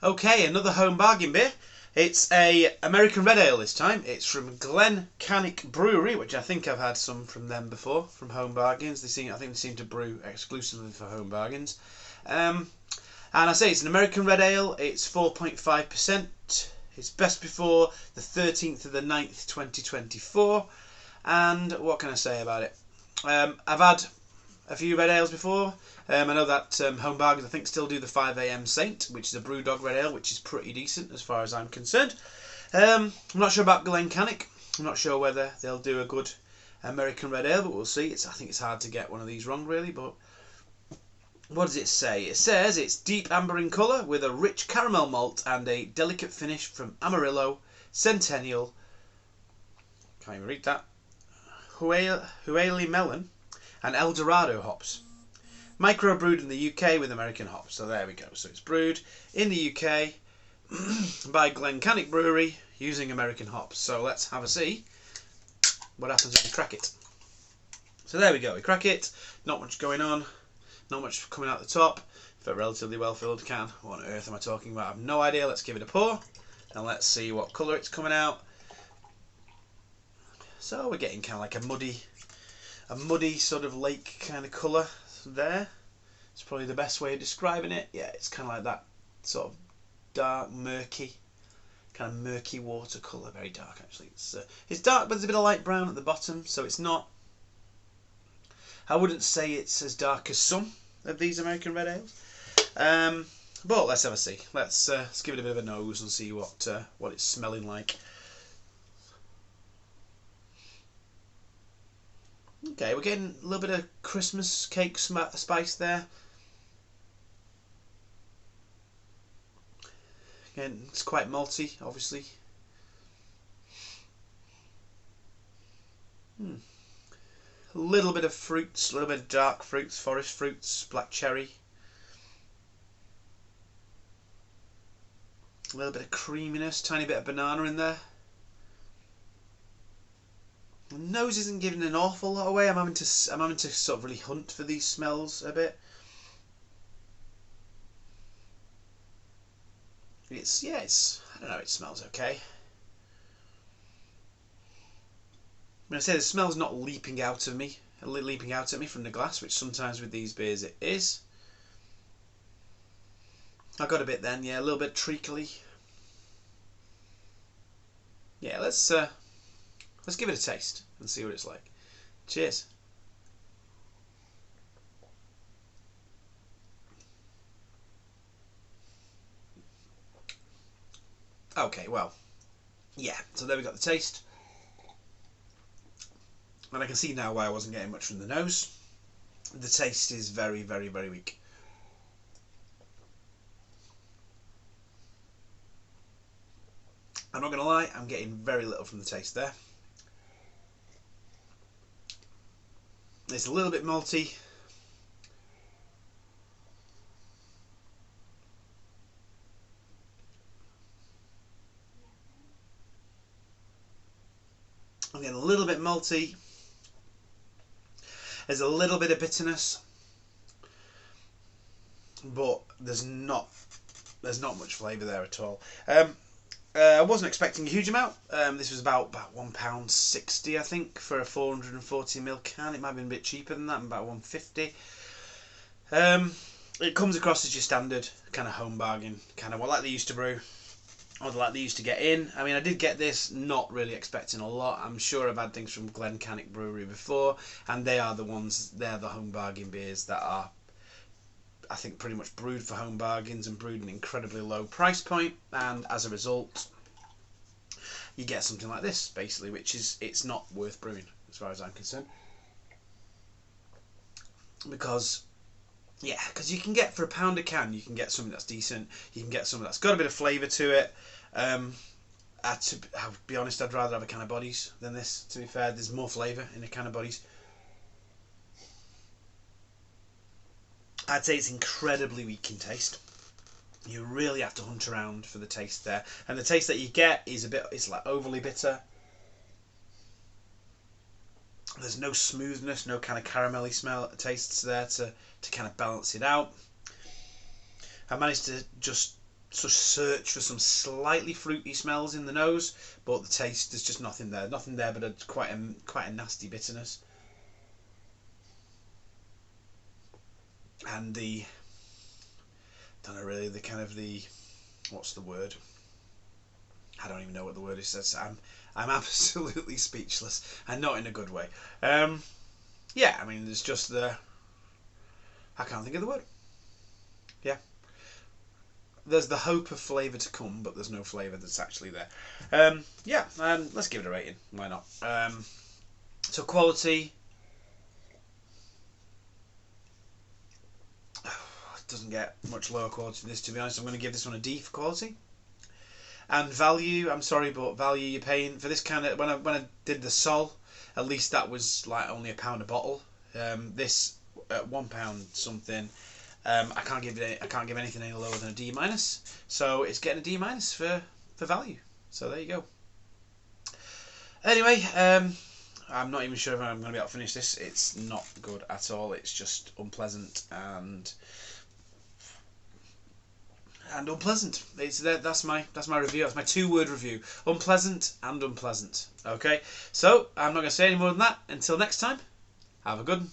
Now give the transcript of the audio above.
Okay, another home bargain beer. It's a American Red Ale this time. It's from Glen Cannick Brewery, which I think I've had some from them before, from home bargains. I think they seem to brew exclusively for home bargains. And I say it's an American Red Ale. It's 4.5%. It's best before the 13th of the 9th, 2024. And what can I say about it? I've had a few red ales before. I know that home bargains I think still do the 5 AM Saint, which is a Brewdog red ale, which is pretty decent as far as I'm concerned. I'm not sure about Glen Cannick. I'm not sure whether they'll do a good American red ale, but we'll see. I think it's hard to get one of these wrong, really. But what does it say? It says it's deep amber in colour with a rich caramel malt and a delicate finish from Amarillo, Centennial. Can't even read that. Huele Melon and El Dorado hops. Micro-brewed in the UK with American hops. So there we go. So it's brewed in the UK by Glen Cannick Brewery using American hops. So let's have a see what happens if we crack it. So there we go. We crack it. Not much going on. Not much coming out the top. It's a relatively well-filled can. What on earth am I talking about? I have no idea. Let's give it a pour. And let's see what colour it's coming out. So we're getting kind of like a muddy sort of lake kind of colour there. It's probably the best way of describing it. Yeah, it's kind of like that sort of dark, murky, kind of murky water colour. Very dark, actually. It's dark, but there's a bit of light brown at the bottom, so it's not. I wouldn't say it's as dark as some of these American red ales. But let's have a see. Let's give it a bit of a nose and see what it's smelling like. Okay, we're getting a little bit of Christmas cake spice there. Again, it's quite malty, obviously. A little bit of fruits, a little bit of dark fruits, forest fruits, black cherry. A little bit of creaminess, tiny bit of banana in there. The nose isn't giving an awful lot away. I'm having to sort of really hunt for these smells a bit. I don't know, it smells okay. When I say the smell's not leaping out at me from the glass, which sometimes with these beers it is. I got a bit then, yeah, a little bit treacly. Yeah, let's give it a taste and see what it's like. Cheers. Okay, well, yeah, so there we got the taste. And I can see now why I wasn't getting much from the nose. The taste is very, very, very weak. I'm not going to lie, I'm getting very little from the taste there. It's a little bit malty. I'm getting a little bit malty. There's a little bit of bitterness, but there's not much flavour there at all. I wasn't expecting a huge amount. This was about £1.60, I think, for a 440ml can. It might have been a bit cheaper than that, about £1.50. It comes across as your standard kind of home bargain, kind of like they used to brew, or like they used to get in. I mean, I did get this not really expecting a lot. I'm sure I've had things from Glen Cannick Brewery before, and they're the home bargain beers that are, I think, pretty much brewed for home bargains and brewed an incredibly low price point, and as a result you get something like this basically, which is, it's not worth brewing as far as I'm concerned, because you can get, for £1 a can, you can get something that's decent, you can get something that's got a bit of flavour to it. I'll be honest, I'd rather have a can of Bodies than this, to be fair. There's more flavour in a can of Bodies. I'd say it's incredibly weak in taste. You really have to hunt around for the taste there, and the taste that you get is it's like overly bitter. There's no smoothness, no kind of caramelly tastes there to kind of balance it out. I managed to just sort of search for some slightly fruity smells in the nose, but the taste, there's just nothing there. Nothing there but quite a nasty bitterness. And the, don't know really, the kind of the, what's the word? I don't even know what the word is. I'm absolutely speechless, and not in a good way. Yeah, I mean, there's just the, I can't think of the word. Yeah. There's the hope of flavour to come, but there's no flavour that's actually there. Yeah, let's give it a rating. Why not? So quality, doesn't get much lower quality than this, to be honest. I'm going to give this one a D for quality. And value, I'm sorry, but value you're paying for this kind of, when I did the Sol, at least that was like only £1 a bottle. This at £1 something. I can't give anything any lower than a D minus, so it's getting a D minus for value. So there you go. Anyway, I'm not even sure if I'm going to be able to finish this. It's not good at all. It's just unpleasant and unpleasant. That's my review. That's my 2-word review. Unpleasant and unpleasant. Okay, so I'm not going to say any more than that. Until next time, have a good one.